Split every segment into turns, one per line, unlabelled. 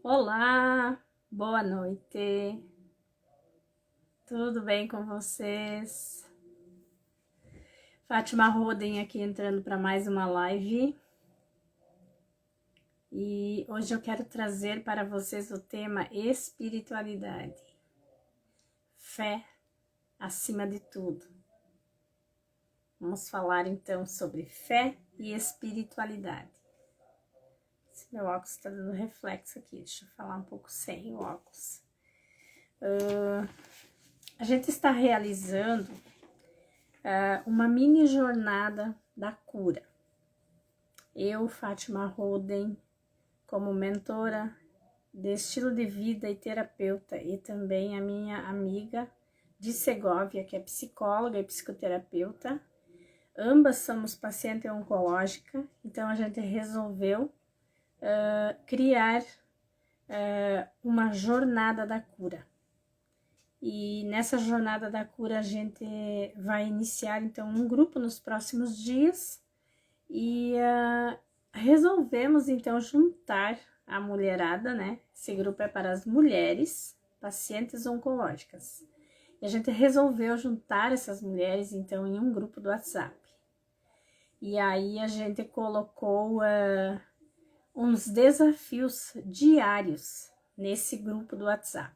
Olá, boa noite, tudo bem com vocês? Fátima Roden aqui entrando para mais uma live e hoje eu quero trazer para vocês o tema espiritualidade, fé acima de tudo. Vamos falar então sobre fé e espiritualidade. Esse meu óculos está dando reflexo aqui, deixa eu falar um pouco sem o óculos. A gente está realizando uma mini jornada da cura. Eu, Fátima Roden, como mentora de estilo de vida e terapeuta, e também a minha amiga de Segóvia, que é psicóloga e psicoterapeuta, ambas somos paciente oncológica, então a gente resolveu criar uma jornada da cura. E nessa jornada da cura a gente vai iniciar então um grupo nos próximos dias e resolvemos então juntar a mulherada, né? Esse grupo é para as mulheres pacientes oncológicas. E a gente resolveu juntar essas mulheres então em um grupo do WhatsApp. E aí a gente colocou uns desafios diários nesse grupo do WhatsApp.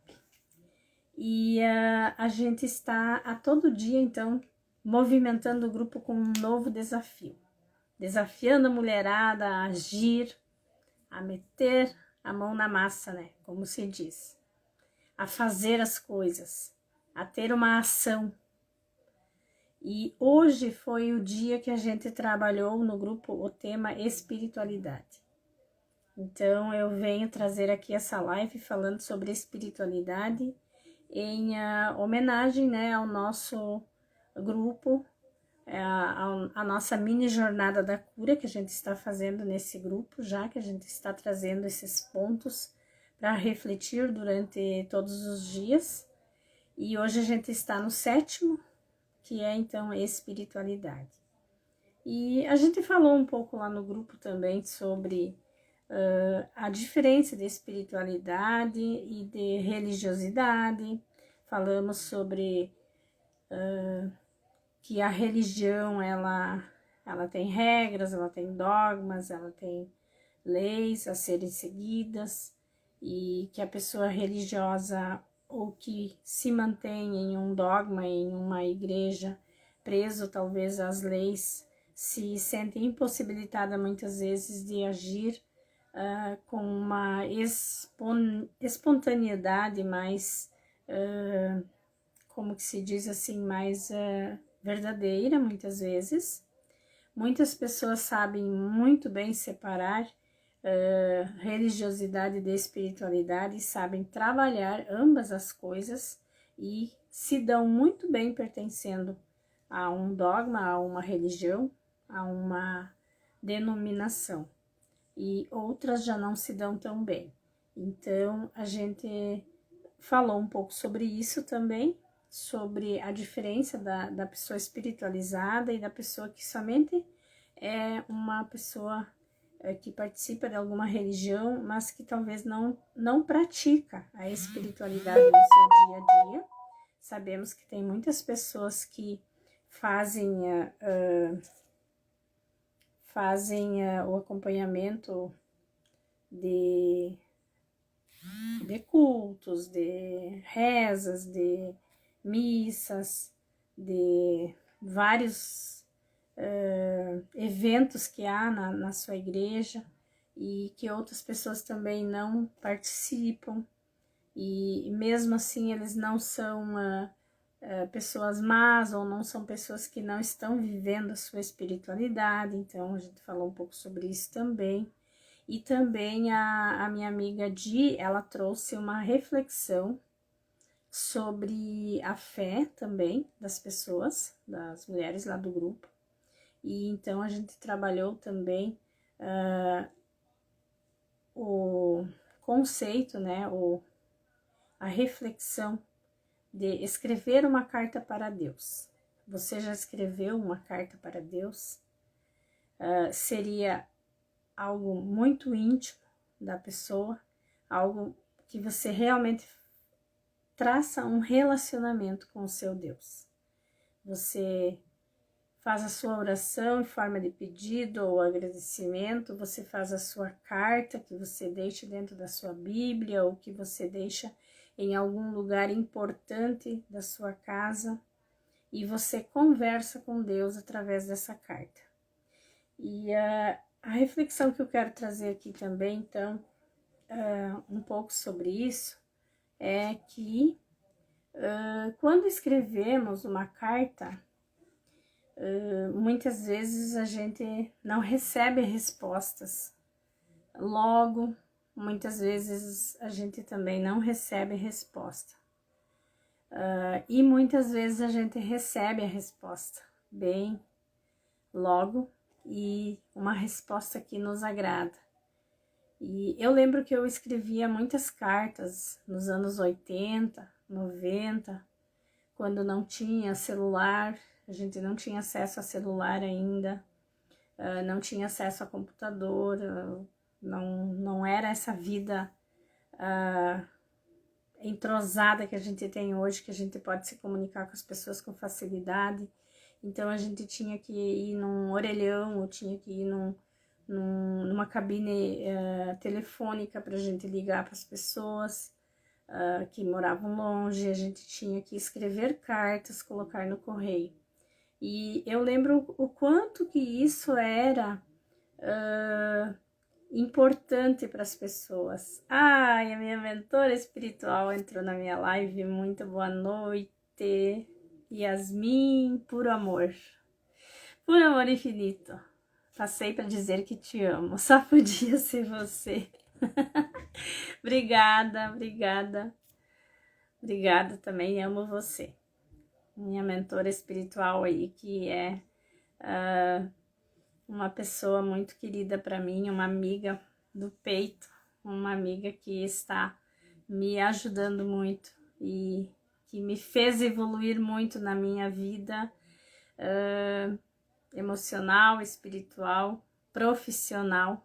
E a gente está a todo dia, então, movimentando o grupo com um novo desafio. Desafiando a mulherada a agir, a meter a mão na massa, né? Como se diz. A fazer as coisas, a ter uma ação. E hoje foi o dia que a gente trabalhou no grupo o tema espiritualidade. Então, eu venho trazer aqui essa live falando sobre espiritualidade em homenagem, né, ao nosso grupo, a nossa mini jornada da cura que a gente está fazendo nesse grupo, já que a gente está trazendo esses pontos para refletir durante todos os dias. E hoje a gente está no 7º, que é então espiritualidade. E a gente falou um pouco lá no grupo também sobre a diferença de espiritualidade e de religiosidade. Falamos sobre que a religião ela tem regras, ela tem dogmas, ela tem leis a serem seguidas, e que a pessoa religiosa ou que se mantém em um dogma, em uma igreja, preso talvez às leis, se sente impossibilitada muitas vezes de agir com uma espontaneidade mais, como que se diz assim, mais verdadeira muitas vezes. Muitas pessoas sabem muito bem separar religiosidade de espiritualidade, sabem trabalhar ambas as coisas e se dão muito bem pertencendo a um dogma, a uma religião, a uma denominação. E outras já não se dão tão bem. Então, a gente falou um pouco sobre isso também, sobre a diferença da pessoa espiritualizada e da pessoa que somente é uma pessoa que participa de alguma religião, mas que talvez não pratica a espiritualidade no seu dia a dia. Sabemos que tem muitas pessoas que fazem o acompanhamento de cultos, de rezas, de missas, de vários eventos que há na sua igreja e que outras pessoas também não participam, e mesmo assim eles não são pessoas más ou não são pessoas que não estão vivendo a sua espiritualidade. Então a gente falou um pouco sobre isso também. E também a minha amiga Di, ela trouxe uma reflexão sobre a fé também das pessoas, das mulheres lá do grupo. E então a gente trabalhou também o conceito, né, a reflexão de escrever uma carta para Deus. Você já escreveu uma carta para Deus? Seria algo muito íntimo da pessoa, algo que você realmente traça um relacionamento com o seu Deus. Você faz a sua oração em forma de pedido ou agradecimento, você faz a sua carta que você deixa dentro da sua Bíblia ou que você deixa em algum lugar importante da sua casa e você conversa com Deus através dessa carta. E a reflexão que eu quero trazer aqui também, então, um pouco sobre isso, é que quando escrevemos uma carta, muitas vezes a gente não recebe respostas. Logo, muitas vezes a gente também não recebe resposta. E muitas vezes a gente recebe a resposta bem logo e uma resposta que nos agrada. E eu lembro que eu escrevia muitas cartas nos anos 80, 90, quando não tinha celular, a gente não tinha acesso a celular ainda, não tinha acesso a computador, não era essa vida entrosada que a gente tem hoje, que a gente pode se comunicar com as pessoas com facilidade. Então a gente tinha que ir num orelhão, ou tinha que ir numa cabine telefônica para a gente ligar para as pessoas que moravam longe. A gente tinha que escrever cartas, colocar no correio. E eu lembro o quanto que isso era importante para as pessoas. Ai, a minha mentora espiritual entrou na minha live. Muito boa noite, Yasmin, puro amor infinito. Passei para dizer que te amo, só podia ser você. Obrigada também, amo você. Minha mentora espiritual aí, que é uma pessoa muito querida para mim, uma amiga do peito, uma amiga que está me ajudando muito e que me fez evoluir muito na minha vida emocional, espiritual, profissional.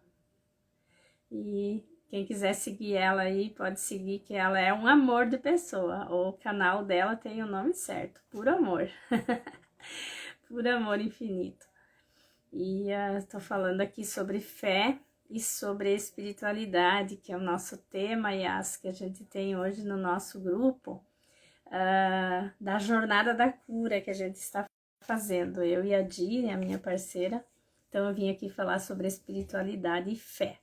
E quem quiser seguir ela aí, pode seguir, que ela é um amor de pessoa. O canal dela tem o nome certo, Puro Amor. Puro Amor Infinito. E estou falando aqui sobre fé e sobre espiritualidade, que é o nosso tema, e as que a gente tem hoje no nosso grupo, da jornada da cura que a gente está fazendo, eu e a Di, a minha parceira. Então eu vim aqui falar sobre espiritualidade e fé.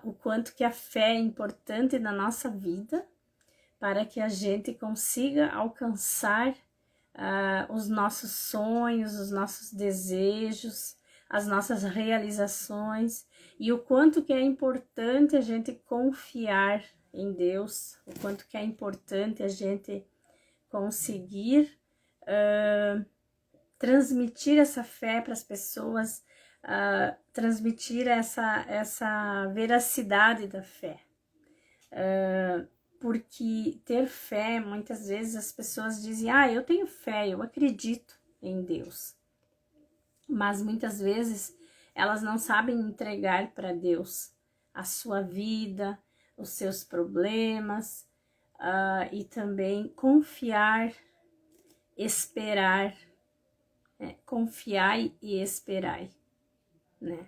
O quanto que a fé é importante na nossa vida para que a gente consiga alcançar os nossos sonhos, os nossos desejos, as nossas realizações, e o quanto que é importante a gente confiar em Deus, o quanto que é importante a gente conseguir transmitir essa fé para as pessoas, transmitir essa veracidade da fé. Porque ter fé, muitas vezes as pessoas dizem, eu tenho fé, eu acredito em Deus. Mas muitas vezes elas não sabem entregar para Deus a sua vida, os seus problemas, e também confiar, esperar, confiai e esperai, né?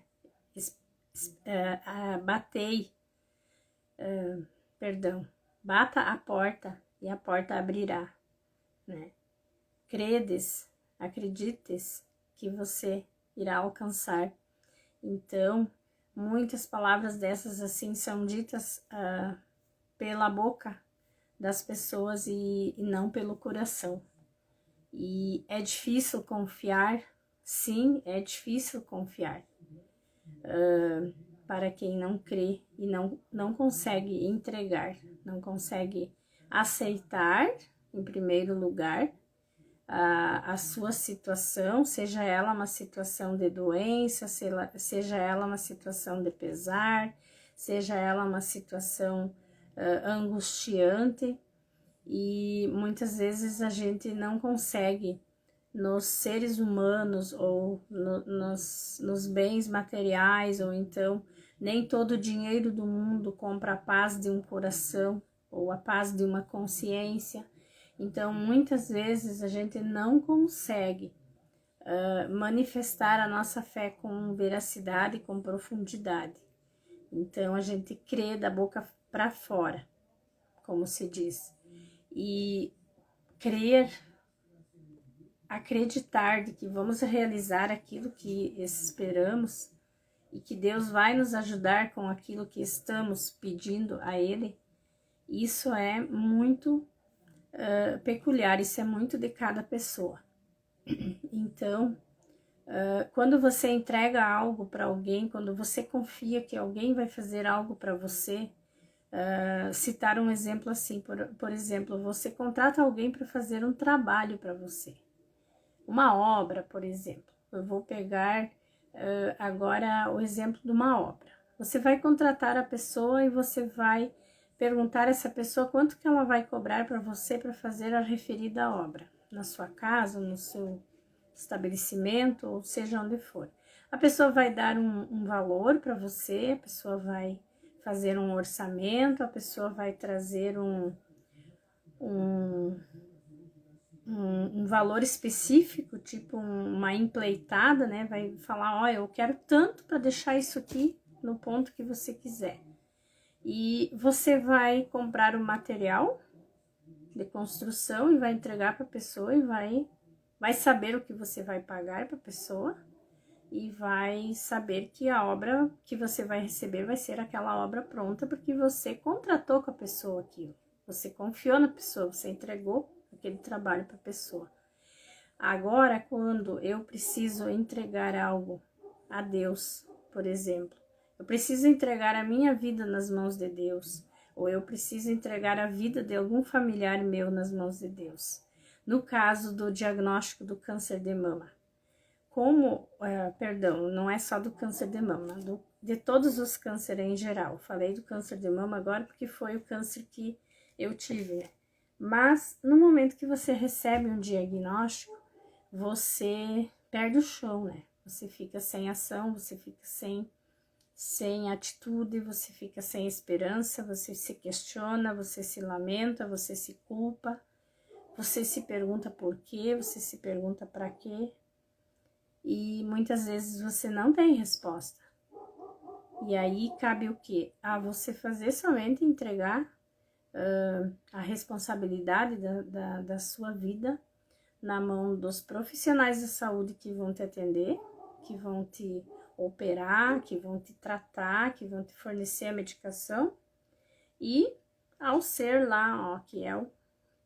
Bata a porta e a porta abrirá, né? Credes, acredites que você irá alcançar. Então, muitas palavras dessas assim são ditas pela boca das pessoas e não pelo coração. E é difícil confiar, sim, é difícil confiar para quem não crê e não consegue entregar, não consegue aceitar, em primeiro lugar, a sua situação, seja ela uma situação de doença, seja ela uma situação de pesar, seja ela uma situação angustiante. E muitas vezes a gente não consegue, nos seres humanos ou nos bens materiais, ou então Nem todo o dinheiro do mundo compra a paz de um coração ou a paz de uma consciência. Então, muitas vezes a gente não consegue manifestar a nossa fé com veracidade, com profundidade. Então, a gente crê da boca para fora, como se diz. E crer, acreditar de que vamos realizar aquilo que esperamos e que Deus vai nos ajudar com aquilo que estamos pedindo a Ele, isso é muito peculiar, isso é muito de cada pessoa. Então, quando você entrega algo para alguém, quando você confia que alguém vai fazer algo para você, citar um exemplo assim, por exemplo, você contrata alguém para fazer um trabalho para você, uma obra, por exemplo. Eu vou pegar agora o exemplo de uma obra. Você vai contratar a pessoa e você vai perguntar a essa pessoa quanto que ela vai cobrar para você para fazer a referida obra, na sua casa, no seu estabelecimento, ou seja onde for. A pessoa vai dar um valor para você, a pessoa vai fazer um orçamento, a pessoa vai trazer um valor específico, tipo uma empleitada, né? Vai falar, ó, eu quero tanto para deixar isso aqui no ponto que você quiser. E você vai comprar o material de construção e vai entregar para a pessoa e vai saber o que você vai pagar para a pessoa e vai saber que a obra que você vai receber vai ser aquela obra pronta, porque você contratou com a pessoa aquilo. Você confiou na pessoa, você entregou aquele trabalho para a pessoa. Agora, quando eu preciso entregar algo a Deus, por exemplo, eu preciso entregar a minha vida nas mãos de Deus, ou eu preciso entregar a vida de algum familiar meu nas mãos de Deus. No caso do diagnóstico do câncer de mama, não é só do câncer de mama, de todos os cânceres em geral. Falei do câncer de mama agora porque foi o câncer que eu tive, né? Mas no momento que você recebe um diagnóstico, você perde o chão, né? Você fica sem ação, você fica sem atitude, você fica sem esperança, você se questiona, você se lamenta, você se culpa, você se pergunta por quê, você se pergunta para quê. E muitas vezes você não tem resposta. E aí cabe o quê? Você fazer somente entregar a responsabilidade da sua vida na mão dos profissionais da saúde que vão te atender, que vão te operar, que vão te tratar, que vão te fornecer a medicação, e ao ser lá, ó, que é o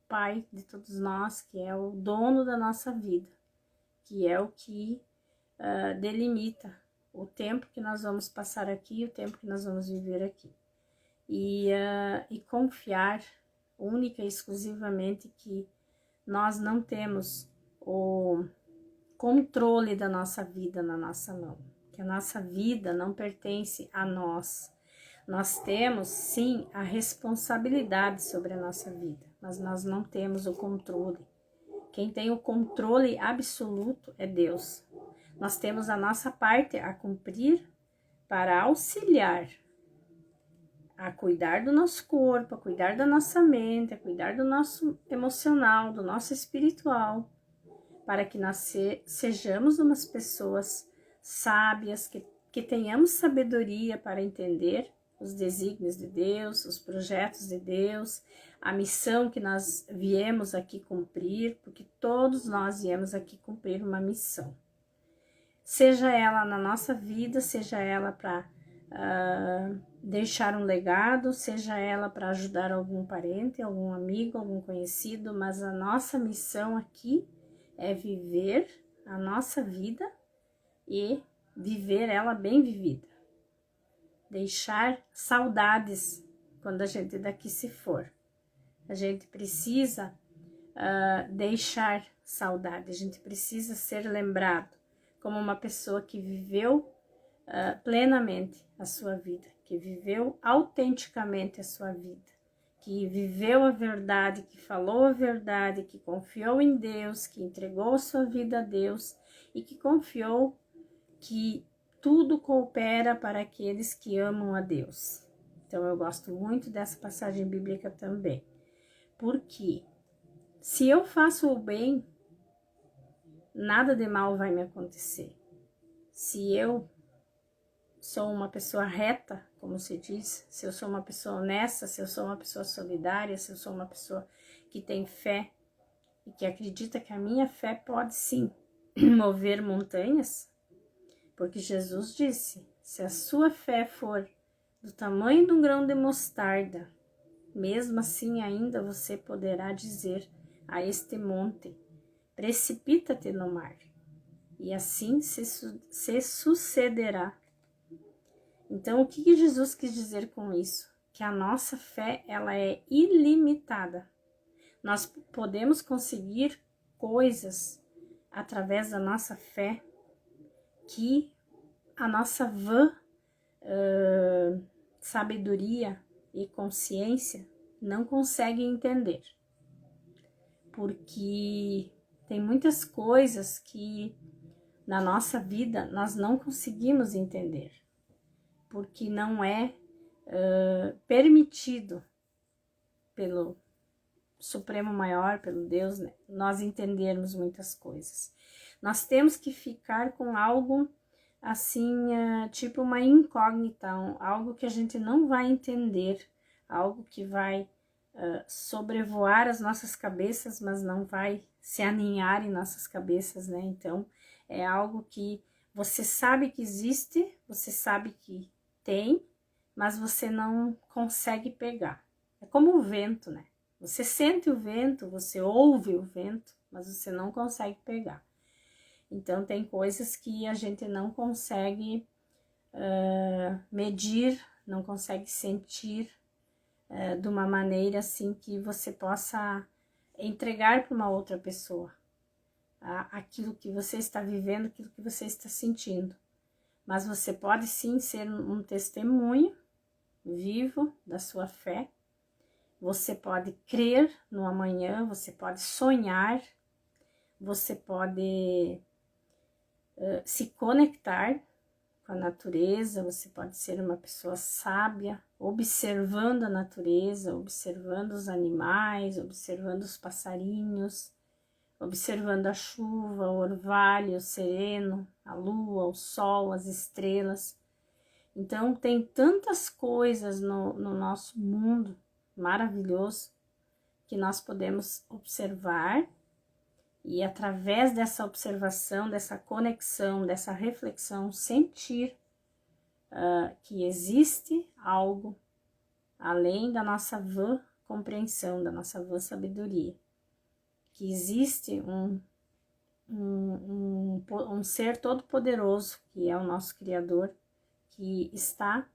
Pai de todos nós, que é o dono da nossa vida, que é o que delimita o tempo que nós vamos passar aqui, o tempo que nós vamos viver aqui. E confiar única e exclusivamente que nós não temos o controle da nossa vida na nossa mão, que a nossa vida não pertence a nós. Nós temos, sim, a responsabilidade sobre a nossa vida, mas nós não temos o controle. Quem tem o controle absoluto é Deus. Nós temos a nossa parte a cumprir para auxiliar a cuidar do nosso corpo, a cuidar da nossa mente, a cuidar do nosso emocional, do nosso espiritual, para que nós sejamos umas pessoas sábias, que tenhamos sabedoria para entender os desígnios de Deus, os projetos de Deus, a missão que nós viemos aqui cumprir, porque todos nós viemos aqui cumprir uma missão. Seja ela na nossa vida, seja ela para deixar um legado, seja ela para ajudar algum parente, algum amigo, algum conhecido, mas a nossa missão aqui é viver a nossa vida e viver ela bem vivida. Deixar saudades quando a gente daqui se for. A gente precisa deixar saudade, a gente precisa ser lembrado como uma pessoa que viveu plenamente a sua vida, que viveu autenticamente a sua vida, que viveu a verdade, que falou a verdade, que confiou em Deus, que entregou a sua vida a Deus e que confiou que tudo coopera para aqueles que amam a Deus. Então, eu gosto muito dessa passagem bíblica também. Porque se eu faço o bem, nada de mal vai me acontecer. Se eu sou uma pessoa reta, como se diz, se eu sou uma pessoa honesta, se eu sou uma pessoa solidária, se eu sou uma pessoa que tem fé e que acredita que a minha fé pode sim mover montanhas, porque Jesus disse, se a sua fé for do tamanho de um grão de mostarda, mesmo assim ainda você poderá dizer a este monte, precipita-te no mar, e assim se sucederá. Então, o que Jesus quis dizer com isso? Que a nossa fé, ela é ilimitada. Nós podemos conseguir coisas através da nossa fé que a nossa vã sabedoria e consciência não consegue entender. Porque tem muitas coisas que na nossa vida nós não conseguimos entender. Porque não é permitido pelo Supremo Maior, pelo Deus, né, nós entendermos muitas coisas. Nós temos que ficar com algo assim, tipo uma incógnita, algo que a gente não vai entender, algo que vai sobrevoar as nossas cabeças, mas não vai se aninhar em nossas cabeças, né? Então, é algo que você sabe que existe, você sabe que tem, mas você não consegue pegar. É como o vento, né? Você sente o vento, você ouve o vento, mas você não consegue pegar. Então, tem coisas que a gente não consegue medir, não consegue sentir de uma maneira assim que você possa entregar para uma outra pessoa aquilo que você está vivendo, aquilo que você está sentindo. Mas você pode sim ser um testemunho vivo da sua fé. Você pode crer no amanhã, você pode sonhar, você pode se conectar com a natureza, você pode ser uma pessoa sábia, observando a natureza, observando os animais, observando os passarinhos, observando a chuva, o orvalho, o sereno, a lua, o sol, as estrelas. Então, tem tantas coisas no nosso mundo maravilhoso que nós podemos observar e, através dessa observação, dessa conexão, dessa reflexão, sentir que existe algo além da nossa vã compreensão, da nossa vã sabedoria, que existe um ser todo-poderoso, que é o nosso Criador, que está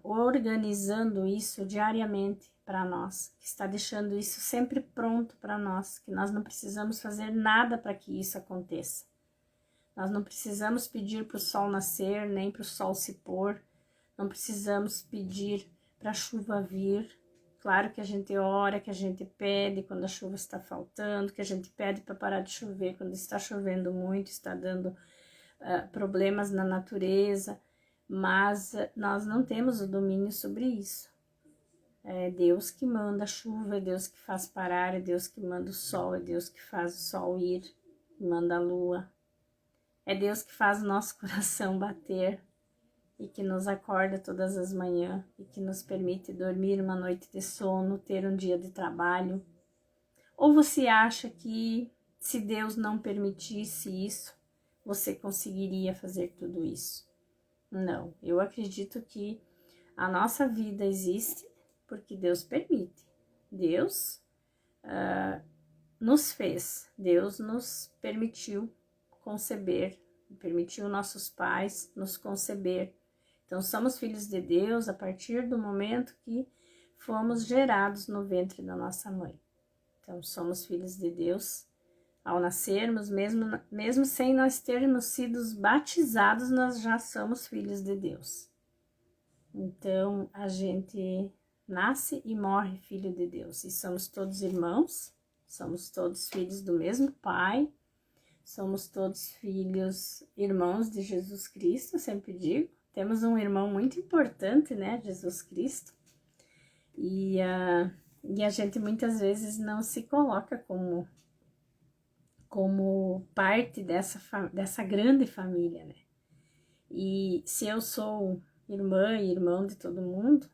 organizando isso diariamente para nós, que está deixando isso sempre pronto para nós, que nós não precisamos fazer nada para que isso aconteça. Nós não precisamos pedir para o sol nascer, nem para o sol se pôr, não precisamos pedir para a chuva vir. Claro que a gente ora, que a gente pede quando a chuva está faltando, que a gente pede para parar de chover quando está chovendo muito, está dando problemas na natureza, mas nós não temos o domínio sobre isso. É Deus que manda a chuva, é Deus que faz parar, é Deus que manda o sol, é Deus que faz o sol ir, que manda a lua. É Deus que faz o nosso coração bater e que nos acorda todas as manhãs e que nos permite dormir uma noite de sono, ter um dia de trabalho. Ou você acha que se Deus não permitisse isso, você conseguiria fazer tudo isso? Não, eu acredito que a nossa vida existe porque Deus permite. Deus nos fez, Deus nos permitiu conceber, permitiu nossos pais nos conceber. Então, somos filhos de Deus a partir do momento que fomos gerados no ventre da nossa mãe. Então, somos filhos de Deus ao nascermos, mesmo sem nós termos sido batizados, nós já somos filhos de Deus. Então, a gente nasce e morre filho de Deus. E somos todos irmãos, somos todos filhos do mesmo Pai, somos todos filhos, irmãos de Jesus Cristo, eu sempre digo. Temos um irmão muito importante, né, Jesus Cristo. E a gente muitas vezes não se coloca como parte dessa grande família, né? E se eu sou irmã e irmão de todo mundo,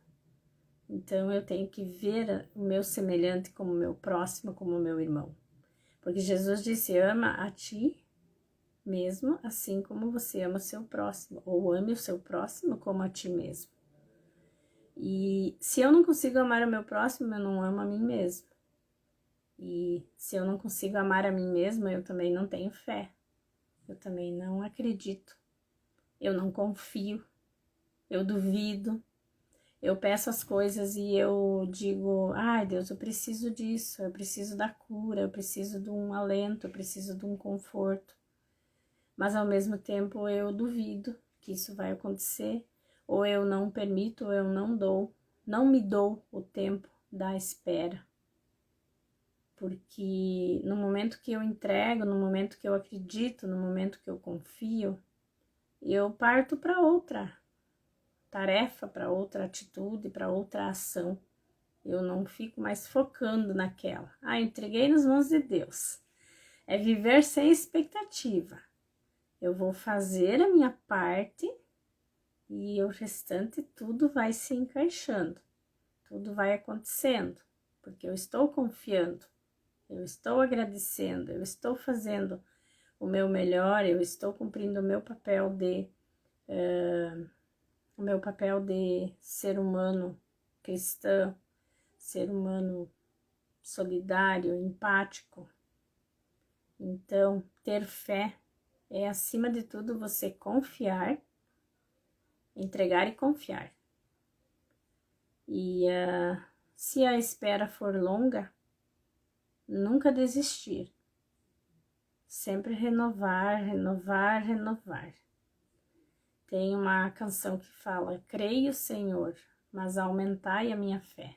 então eu tenho que ver o meu semelhante como meu próximo, como meu irmão. Porque Jesus disse, ama a ti mesmo, assim como você ama o seu próximo, ou ame o seu próximo como a ti mesmo. E se eu não consigo amar o meu próximo, eu não amo a mim mesmo. E se eu não consigo amar a mim mesma, eu também não tenho fé. Eu também não acredito. Eu não confio. Eu duvido. Eu peço as coisas e eu digo, ai Deus, eu preciso disso, eu preciso da cura, eu preciso de um alento, eu preciso de um conforto. Mas ao mesmo tempo eu duvido que isso vai acontecer, ou eu não permito, ou eu não me dou o tempo da espera. Porque no momento que eu entrego, no momento que eu acredito, no momento que eu confio, eu parto para outra tarefa, para outra atitude, para outra ação. Eu não fico mais focando naquela. Entreguei nas mãos de Deus. É viver sem expectativa. Eu vou fazer a minha parte e o restante tudo vai se encaixando. Tudo vai acontecendo, porque eu estou confiando. Eu estou agradecendo, eu estou fazendo o meu melhor, eu estou cumprindo o meu papel de ser humano cristão, ser humano solidário, empático. Então, ter fé é, acima de tudo, você confiar, entregar e confiar. E se a espera for longa, nunca desistir. Sempre renovar, renovar, renovar. Tem uma canção que fala, creio, Senhor, mas aumentai a minha fé.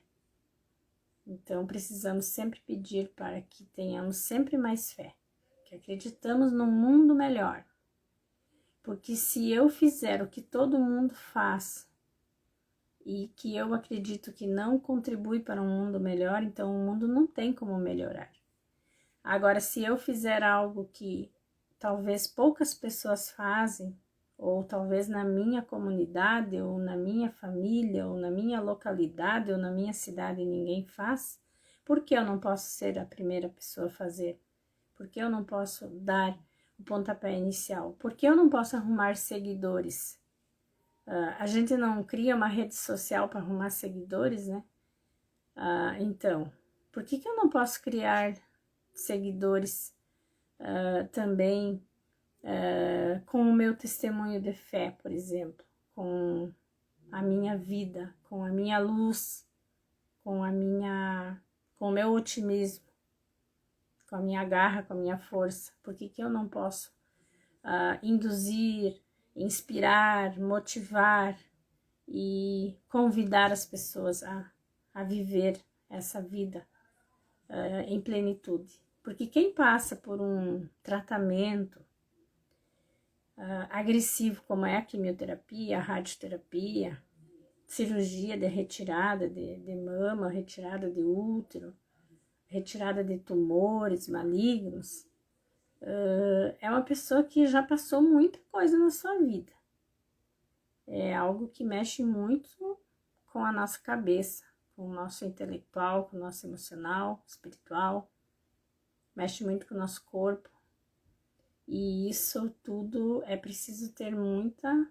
Então, precisamos sempre pedir para que tenhamos sempre mais fé, que acreditamos num mundo melhor. Porque se eu fizer o que todo mundo faz e que eu acredito que não contribui para um mundo melhor, então o mundo não tem como melhorar. Agora, se eu fizer algo que talvez poucas pessoas fazem, ou talvez na minha comunidade, ou na minha família, ou na minha localidade, ou na minha cidade ninguém faz, por que eu não posso ser a primeira pessoa a fazer? Por que eu não posso dar o pontapé inicial? Por que eu não posso arrumar seguidores? A gente não cria uma rede social para arrumar seguidores, né? Então, por que eu não posso criar seguidores também com o meu testemunho de fé, por exemplo, com a minha vida, com a minha luz, com o meu otimismo, com a minha garra, com a minha força? Por que eu não posso induzir, inspirar, motivar e convidar as pessoas a viver essa vida em plenitude? Porque quem passa por um tratamento agressivo, como é a quimioterapia, a radioterapia, cirurgia de retirada de mama, retirada de útero, retirada de tumores malignos, é uma pessoa que já passou muita coisa na sua vida. É algo que mexe muito com a nossa cabeça, com o nosso intelectual, com o nosso emocional, espiritual, mexe muito com o nosso corpo. E isso tudo é preciso ter muita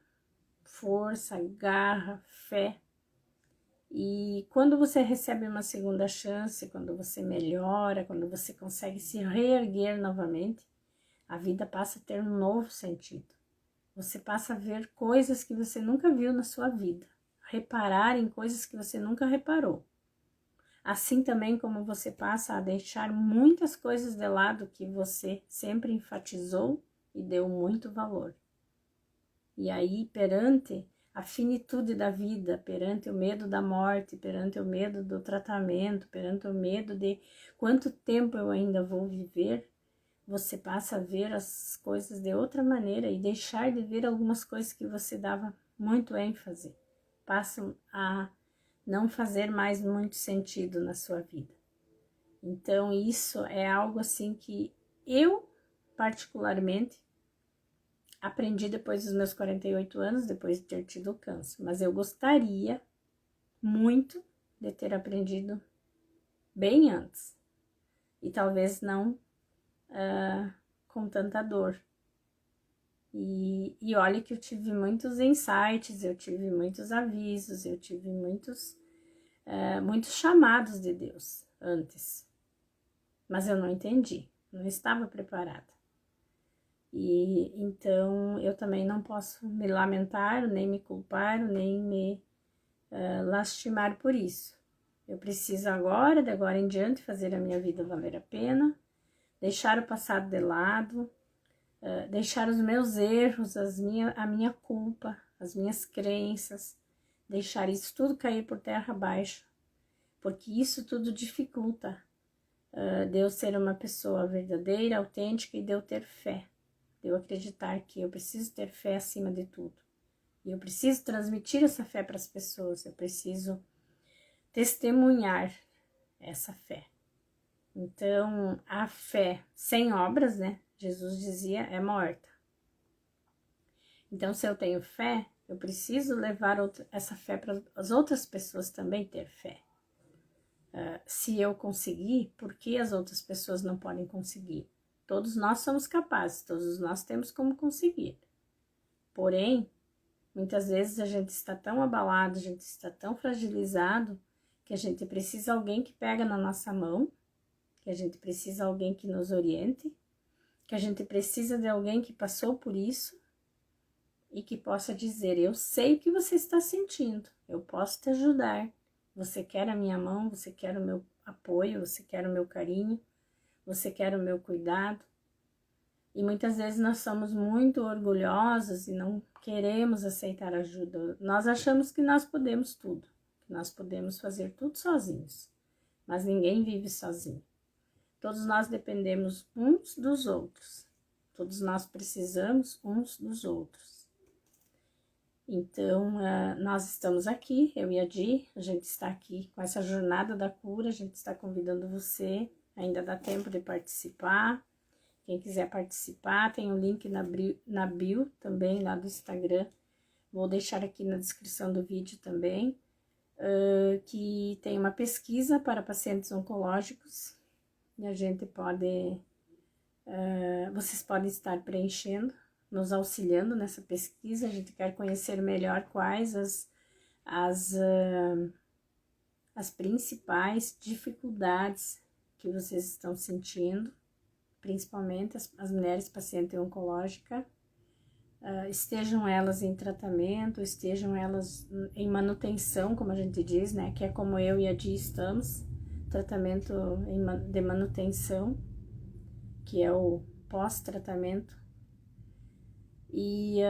força, garra, fé. E quando você recebe uma segunda chance, quando você melhora, quando você consegue se reerguer novamente, a vida passa a ter um novo sentido. Você passa a ver coisas que você nunca viu na sua vida, reparar em coisas que você nunca reparou. Assim também como você passa a deixar muitas coisas de lado que você sempre enfatizou e deu muito valor. E aí, perante a finitude da vida, perante o medo da morte, perante o medo do tratamento, perante o medo de quanto tempo eu ainda vou viver, você passa a ver as coisas de outra maneira e deixar de ver algumas coisas que você dava muito ênfase, passam a não fazer mais muito sentido na sua vida. Então, isso é algo assim que eu, particularmente, aprendi depois dos meus 48 anos, depois de ter tido câncer. Mas eu gostaria muito de ter aprendido bem antes. E talvez não com tanta dor. E olha que eu tive muitos insights, eu tive muitos avisos, eu tive muitos chamados de Deus antes. Mas eu não entendi, não estava preparada. E então eu também não posso me lamentar, nem me culpar, nem me lastimar por isso. Eu preciso agora, de agora em diante, fazer a minha vida valer a pena, deixar o passado de lado, deixar os meus erros, a minha culpa, as minhas crenças, deixar isso tudo cair por terra abaixo, porque isso tudo dificulta de eu ser uma pessoa verdadeira, autêntica e de eu ter fé, de eu acreditar que eu preciso ter fé acima de tudo. E eu preciso transmitir essa fé para as pessoas, eu preciso testemunhar essa fé. Então, a fé sem obras, né? Jesus dizia, é morta. Então, se eu tenho fé, eu preciso levar essa fé para as outras pessoas também ter fé. Se eu conseguir, por que as outras pessoas não podem conseguir? Todos nós somos capazes, todos nós temos como conseguir. Porém, muitas vezes a gente está tão abalado, a gente está tão fragilizado, que a gente precisa de alguém que pega na nossa mão, que a gente precisa de alguém que nos oriente, que a gente precisa de alguém que passou por isso e que possa dizer, eu sei o que você está sentindo, eu posso te ajudar, você quer a minha mão, você quer o meu apoio, você quer o meu carinho, você quer o meu cuidado. E muitas vezes nós somos muito orgulhosos e não queremos aceitar ajuda. Nós achamos que nós podemos tudo, que nós podemos fazer tudo sozinhos, mas ninguém vive sozinho. Todos nós dependemos uns dos outros, todos nós precisamos uns dos outros. Então, nós estamos aqui, eu e a Di, a gente está aqui com essa jornada da cura, a gente está convidando você, ainda dá tempo de participar. Quem quiser participar, tem um link na bio também, lá do Instagram. Vou deixar aqui na descrição do vídeo também, que tem uma pesquisa para pacientes oncológicos. E a gente pode, vocês podem estar preenchendo, nos auxiliando nessa pesquisa. A gente quer conhecer melhor quais as principais dificuldades que vocês estão sentindo, principalmente as mulheres pacientes oncológicas, estejam elas em tratamento, estejam elas em manutenção, como a gente diz, né, que é como eu e a Di estamos, tratamento de manutenção, que é o pós-tratamento, e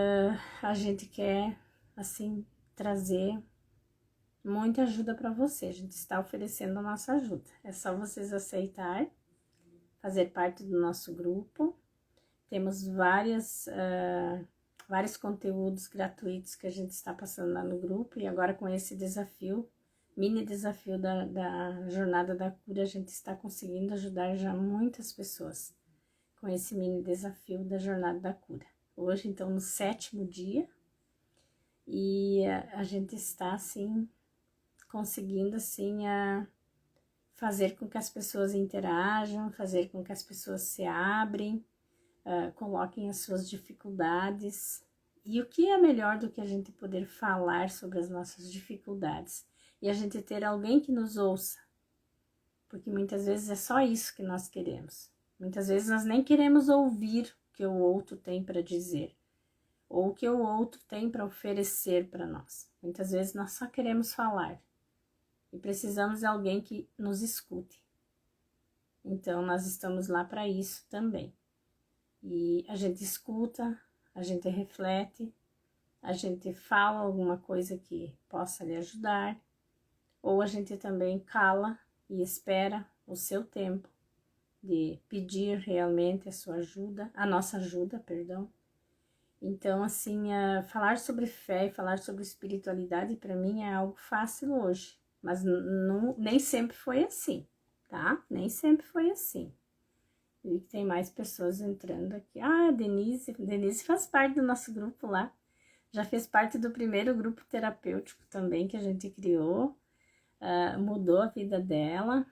a gente quer, assim, trazer muita ajuda para você. A gente está oferecendo a nossa ajuda, é só vocês aceitar, fazer parte do nosso grupo. Temos vários conteúdos gratuitos que a gente está passando lá no grupo, e agora com esse desafio, mini desafio da Jornada da Cura, a gente está conseguindo ajudar já muitas pessoas com esse mini desafio da Jornada da Cura. Hoje, então, no 7º dia, e a gente está, assim, conseguindo, assim, fazer com que as pessoas interajam, fazer com que as pessoas se abrem, coloquem as suas dificuldades. E o que é melhor do que a gente poder falar sobre as nossas dificuldades e a gente ter alguém que nos ouça, porque muitas vezes é só isso que nós queremos. Muitas vezes nós nem queremos ouvir o que o outro tem para dizer ou o que o outro tem para oferecer para nós. Muitas vezes nós só queremos falar e precisamos de alguém que nos escute. Então nós estamos lá para isso também. E a gente escuta, a gente reflete, a gente fala alguma coisa que possa lhe ajudar, ou a gente também cala e espera o seu tempo de pedir realmente a sua ajuda, a nossa ajuda, perdão. Então, assim, falar sobre fé e falar sobre espiritualidade para mim é algo fácil hoje, mas nem sempre foi assim, tá? Nem sempre foi assim. E tem mais pessoas entrando aqui. Ah, a Denise faz parte do nosso grupo lá. Já fez parte do primeiro grupo terapêutico também que a gente criou. Mudou a vida dela.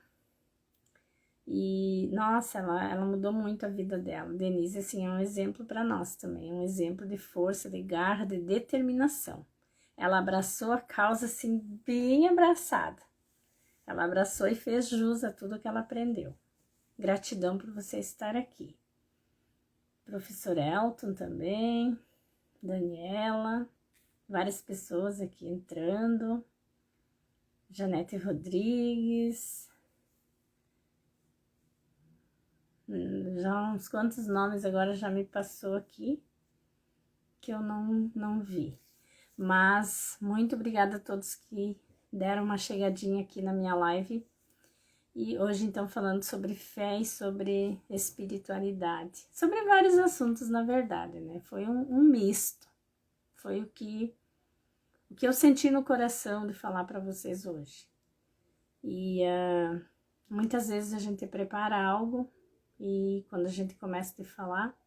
E, nossa, ela mudou muito a vida dela. Denise, assim, é um exemplo para nós também. Um exemplo de força, de garra, de determinação. Ela abraçou a causa, assim, bem abraçada. Ela abraçou e fez jus a tudo que ela aprendeu. Gratidão por você estar aqui. Professor Elton também, Daniela, várias pessoas aqui entrando. Janete Rodrigues. Já uns quantos nomes agora já me passou aqui que eu não vi. Mas muito obrigada a todos que deram uma chegadinha aqui na minha live. E hoje, então, falando sobre fé e sobre espiritualidade. Sobre vários assuntos, na verdade, né? Foi um misto. Foi o que eu senti no coração de falar para vocês hoje. E muitas vezes a gente prepara algo e quando a gente começa a falar,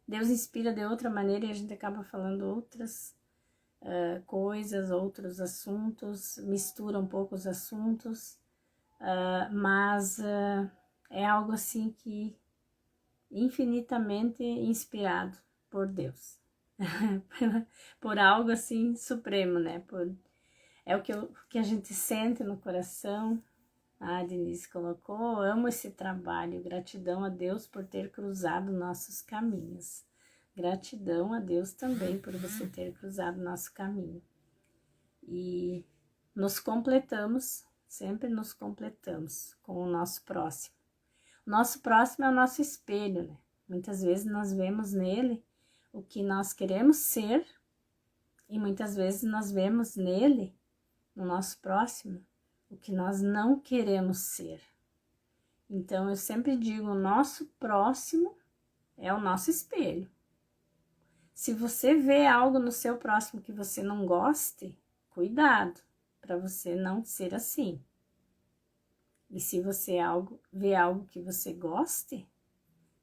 Deus inspira de outra maneira e a gente acaba falando outras coisas, outros assuntos, mistura um pouco os assuntos. Mas é algo assim que infinitamente inspirado por Deus, por algo assim supremo, né? É o que a gente sente no coração. A Denise colocou: amo esse trabalho, gratidão a Deus por ter cruzado nossos caminhos. Gratidão a Deus também por você ter cruzado nosso caminho. E nos completamos. Sempre nos completamos com o nosso próximo. O nosso próximo é o nosso espelho, né? Muitas vezes nós vemos nele o que nós queremos ser e muitas vezes nós vemos nele, no nosso próximo, o que nós não queremos ser. Então, eu sempre digo, o nosso próximo é o nosso espelho. Se você vê algo no seu próximo que você não goste, cuidado, para você não ser assim. E se você vê algo que você goste,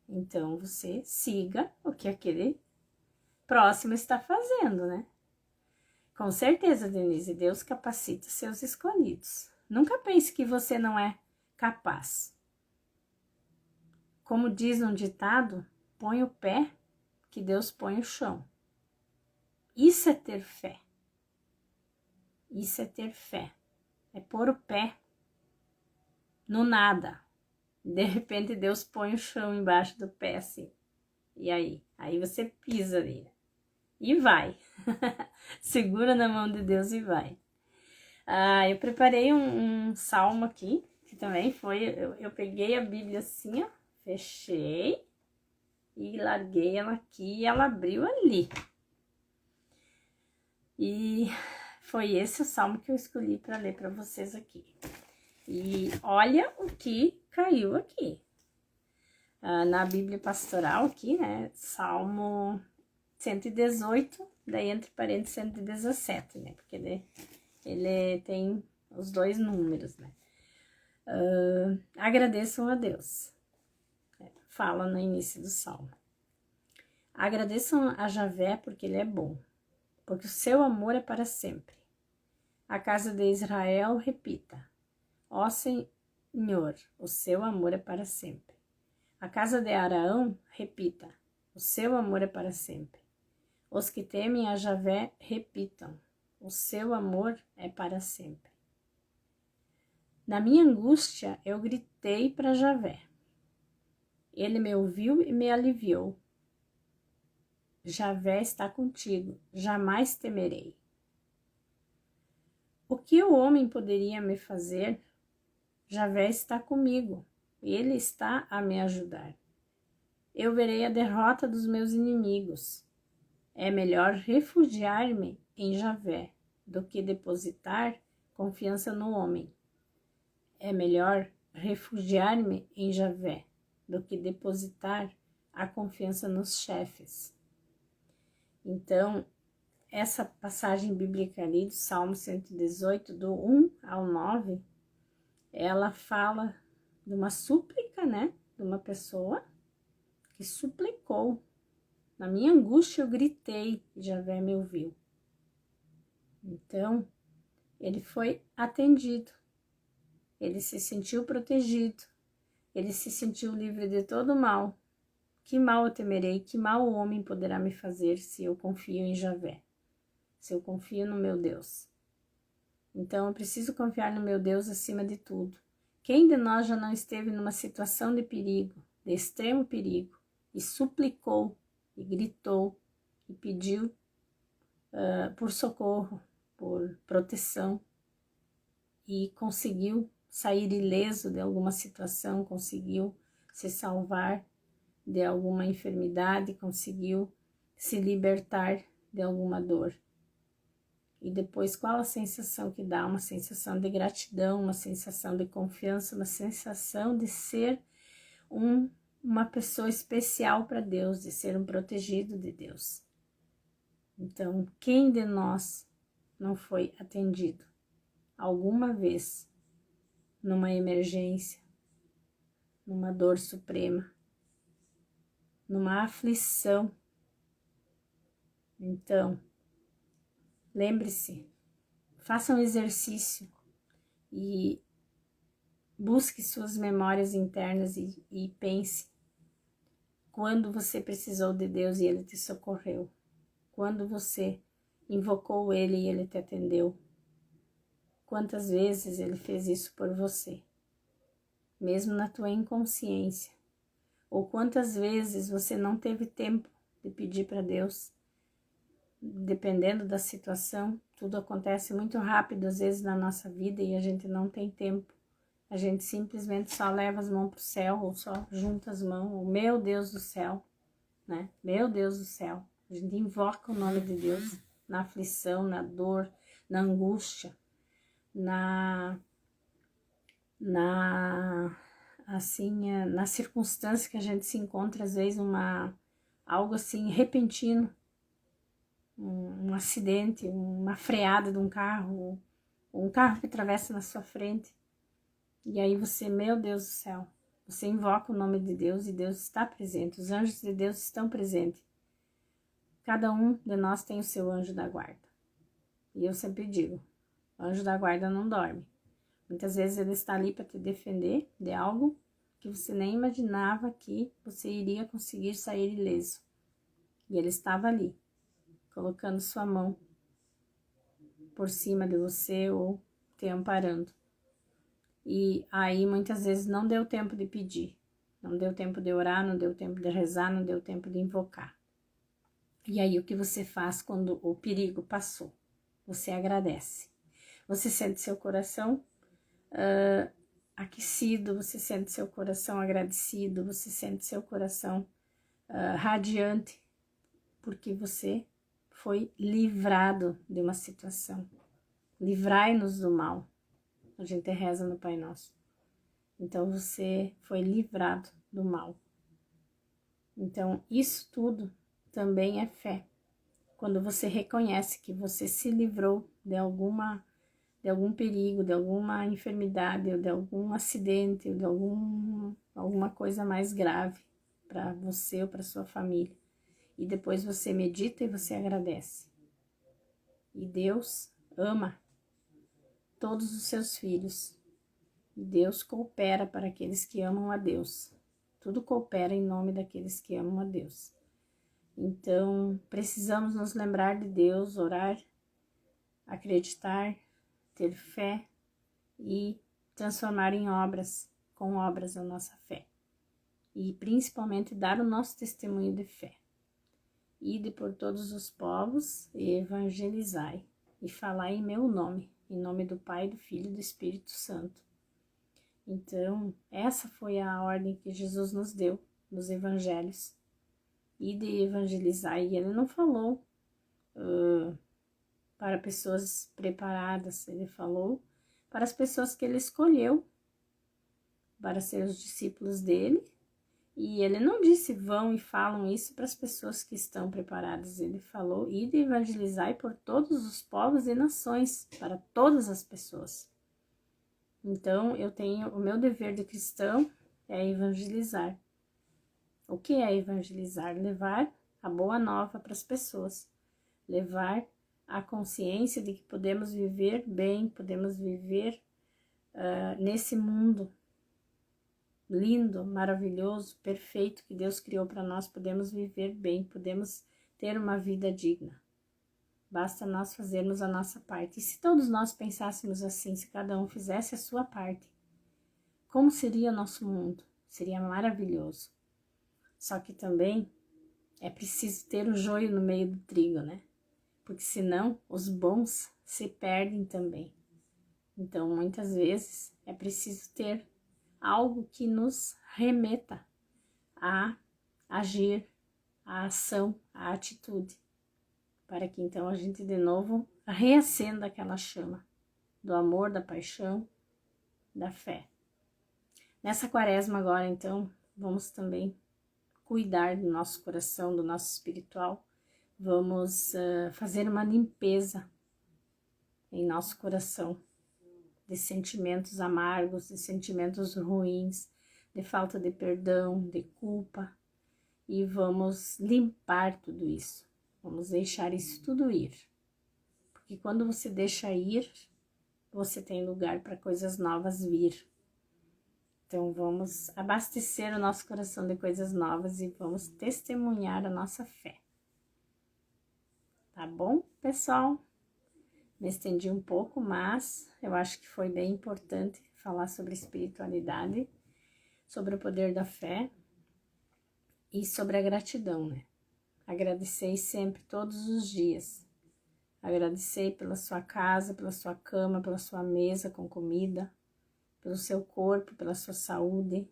então você siga o que aquele próximo está fazendo, né? Com certeza, Denise, Deus capacita seus escolhidos. Nunca pense que você não é capaz. Como diz um ditado, põe o pé que Deus põe o chão. Isso é ter fé. Isso é ter fé. É pôr o pé no nada. De repente Deus põe o chão embaixo do pé assim. E aí? Aí você pisa ali. E vai. Segura na mão de Deus e vai. Eu preparei um salmo aqui, que também foi... Eu peguei a Bíblia assim, ó. Fechei. E larguei ela aqui e ela abriu ali. E foi esse o salmo que eu escolhi para ler para vocês aqui. E olha o que caiu aqui. Na Bíblia Pastoral aqui, né? Salmo 118, daí entre parênteses 117, né? Porque ele tem os dois números, né? Agradeçam a Deus. Fala no início do salmo. Agradeçam a Javé porque ele é bom, porque o seu amor é para sempre. A casa de Israel repita: ó Senhor, o seu amor é para sempre. A casa de Araão repita: o seu amor é para sempre. Os que temem a Javé repitam: o seu amor é para sempre. Na minha angústia eu gritei para Javé. Ele me ouviu e me aliviou. Javé está contigo, jamais temerei. O que o homem poderia me fazer? Javé está comigo, ele está a me ajudar. Eu verei a derrota dos meus inimigos. É melhor refugiar-me em Javé do que depositar confiança no homem. É melhor refugiar-me em Javé do que depositar a confiança nos chefes. Então, essa passagem bíblica ali do Salmo 118, do 1 ao 9, ela fala de uma súplica, né? De uma pessoa que suplicou. Na minha angústia eu gritei e Javé me ouviu. Então, ele foi atendido. Ele se sentiu protegido. Ele se sentiu livre de todo mal. Que mal eu temerei? Que mal o homem poderá me fazer se eu confio em Javé? Se eu confio no meu Deus? Então, eu preciso confiar no meu Deus acima de tudo. Quem de nós já não esteve numa situação de perigo, de extremo perigo, e suplicou, e gritou, e pediu por socorro, por proteção, e conseguiu sair ileso de alguma situação, conseguiu se salvar de alguma enfermidade, conseguiu se libertar de alguma dor? E depois, qual a sensação que dá? Uma sensação de gratidão, uma sensação de confiança, uma sensação de ser uma pessoa especial para Deus, de ser um protegido de Deus. Então, quem de nós não foi atendido alguma vez numa emergência, numa dor suprema, numa aflição? Então, lembre-se, faça um exercício e busque suas memórias internas e pense quando você precisou de Deus e Ele te socorreu. Quando você invocou Ele e Ele te atendeu. Quantas vezes Ele fez isso por você, mesmo na tua inconsciência. Ou quantas vezes você não teve tempo de pedir para Deus. Dependendo da situação, tudo acontece muito rápido às vezes na nossa vida e a gente não tem tempo. A gente simplesmente só leva as mãos para o céu ou só junta as mãos, ou meu Deus do céu, né? Meu Deus do céu. A gente invoca o nome de Deus na aflição, na dor, na angústia, na circunstância que a gente se encontra, às vezes algo assim repentino, um acidente, uma freada de um carro, ou um carro que atravessa na sua frente. E aí você, meu Deus do céu, você invoca o nome de Deus e Deus está presente, os anjos de Deus estão presentes. Cada um de nós tem o seu anjo da guarda. E eu sempre digo, o anjo da guarda não dorme. Muitas vezes ele está ali para te defender de algo que você nem imaginava que você iria conseguir sair ileso. E ele estava ali, colocando sua mão por cima de você ou te amparando. E aí muitas vezes não deu tempo de pedir, não deu tempo de orar, não deu tempo de rezar, não deu tempo de invocar. E aí o que você faz quando o perigo passou? Você agradece. Você sente seu coração aquecido, você sente seu coração agradecido, você sente seu coração radiante, porque você foi livrado de uma situação. Livrai-nos do mal. A gente reza no Pai Nosso. Então, você foi livrado do mal. Então, isso tudo também é fé. Quando você reconhece que você se livrou de algum perigo, de alguma enfermidade, ou de algum acidente, ou de alguma coisa mais grave para você ou para sua família. E depois você medita e você agradece. E Deus ama todos os seus filhos. E Deus coopera para aqueles que amam a Deus. Tudo coopera em nome daqueles que amam a Deus. Então, precisamos nos lembrar de Deus, orar, acreditar, ter fé e transformar em obras, com obras a nossa fé. E principalmente dar o nosso testemunho de fé. Ide por todos os povos e evangelizai, e falai em meu nome, em nome do Pai, do Filho e do Espírito Santo. Então, essa foi a ordem que Jesus nos deu nos evangelhos. Ide evangelizar, e ele não falou para pessoas preparadas, ele falou para as pessoas que ele escolheu para ser os discípulos dele E ele não disse vão e falam isso para as pessoas que estão preparadas. Ele falou ide evangelizar por todos os povos e nações, para todas as pessoas. Então, eu tenho o meu dever de cristão é evangelizar. O que é evangelizar? Levar a boa nova para as pessoas. Levar a consciência de que podemos viver bem, podemos viver nesse mundo lindo, maravilhoso, perfeito que Deus criou para nós, podemos viver bem, podemos ter uma vida digna. Basta nós fazermos a nossa parte. E se todos nós pensássemos assim, se cada um fizesse a sua parte, como seria o nosso mundo? Seria maravilhoso. Só que também é preciso ter o joio no meio do trigo, né? Porque senão os bons se perdem também. Então, muitas vezes, é preciso ter algo que nos remeta a agir, a ação, a atitude, para que então a gente de novo reacenda aquela chama do amor, da paixão, da fé. Nessa quaresma agora, então, vamos também cuidar do nosso coração, do nosso espiritual, vamos fazer uma limpeza em nosso coração, de sentimentos amargos, de sentimentos ruins, de falta de perdão, de culpa, e vamos limpar tudo isso, vamos deixar isso tudo ir, porque quando você deixa ir, você tem lugar para coisas novas vir. Então vamos abastecer o nosso coração de coisas novas e vamos testemunhar a nossa fé. Tá bom, pessoal? Me estendi um pouco, mas eu acho que foi bem importante falar sobre espiritualidade, sobre o poder da fé e sobre a gratidão, né? Agradecei sempre, todos os dias. Agradecei pela sua casa, pela sua cama, pela sua mesa com comida, pelo seu corpo, pela sua saúde,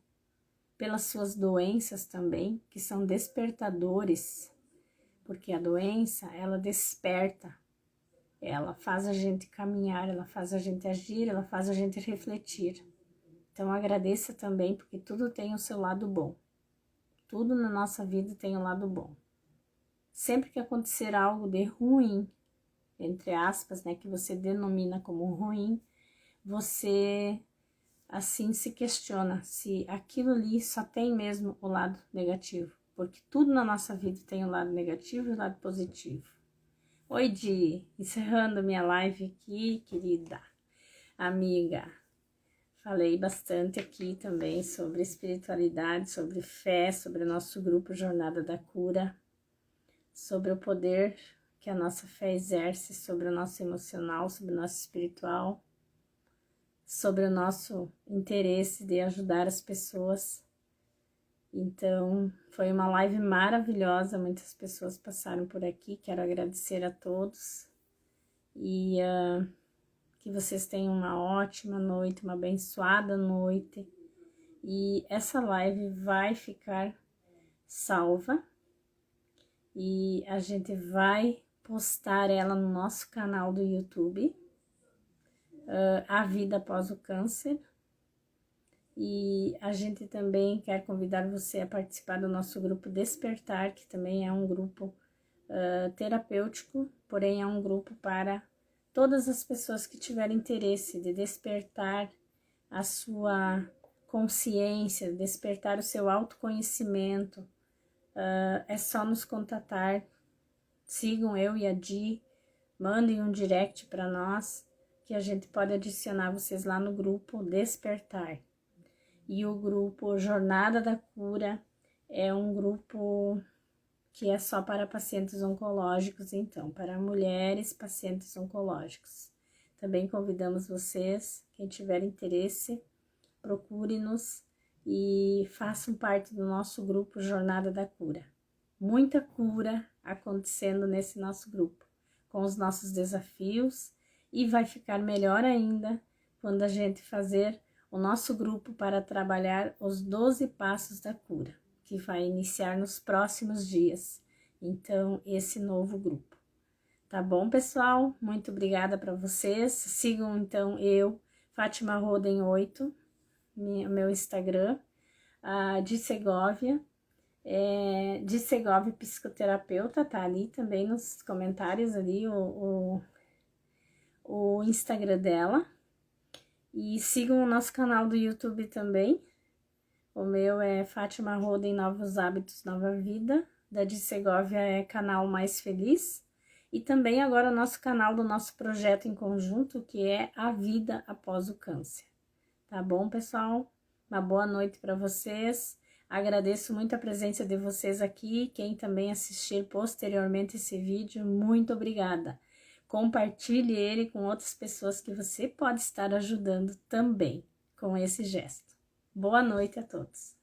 pelas suas doenças também, que são despertadores, porque a doença, ela desperta. Ela faz a gente caminhar, ela faz a gente agir, ela faz a gente refletir. Então agradeça também, porque tudo tem o seu lado bom. Tudo na nossa vida tem o lado bom. Sempre que acontecer algo de ruim, entre aspas, né, que você denomina como ruim, você assim se questiona se aquilo ali só tem mesmo o lado negativo. Porque tudo na nossa vida tem o lado negativo e o lado positivo. Oi, Di, encerrando minha live aqui, querida amiga. Falei bastante aqui também sobre espiritualidade, sobre fé, sobre o nosso grupo Jornada da Cura, sobre o poder que a nossa fé exerce sobre o nosso emocional, sobre o nosso espiritual, sobre o nosso interesse de ajudar as pessoas. Então, foi uma live maravilhosa, muitas pessoas passaram por aqui, quero agradecer a todos e que vocês tenham uma ótima noite, uma abençoada noite, e essa live vai ficar salva e a gente vai postar ela no nosso canal do YouTube, A Vida Após o Câncer. E a gente também quer convidar você a participar do nosso grupo Despertar, que também é um grupo terapêutico, porém é um grupo para todas as pessoas que tiverem interesse de despertar a sua consciência, despertar o seu autoconhecimento. É só nos contatar, sigam eu e a Di, mandem um direct para nós, que a gente pode adicionar vocês lá no grupo Despertar. E o grupo Jornada da Cura é um grupo que é só para pacientes oncológicos, então, para mulheres pacientes oncológicos. Também convidamos vocês, quem tiver interesse, procure-nos e façam parte do nosso grupo Jornada da Cura. Muita cura acontecendo nesse nosso grupo, com os nossos desafios, e vai ficar melhor ainda quando a gente fazer o nosso grupo para trabalhar os 12 passos da cura, que vai iniciar nos próximos dias. Então, esse novo grupo. Tá bom, pessoal? Muito obrigada para vocês. Sigam, então, eu, Fátima Roden 8, meu Instagram. de Segóvia, de Segóvia Psicoterapeuta, tá ali também nos comentários ali o Instagram dela. E sigam o nosso canal do YouTube também. O meu é Fátima Roden Novos Hábitos, Nova Vida. Da de Segóvia é Canal Mais Feliz. E também agora o nosso canal do nosso projeto em conjunto, que é A Vida Após o Câncer. Tá bom, pessoal? Uma boa noite para vocês. Agradeço muito a presença de vocês aqui. Quem também assistir posteriormente esse vídeo, muito obrigada. Compartilhe ele com outras pessoas que você pode estar ajudando também com esse gesto. Boa noite a todos.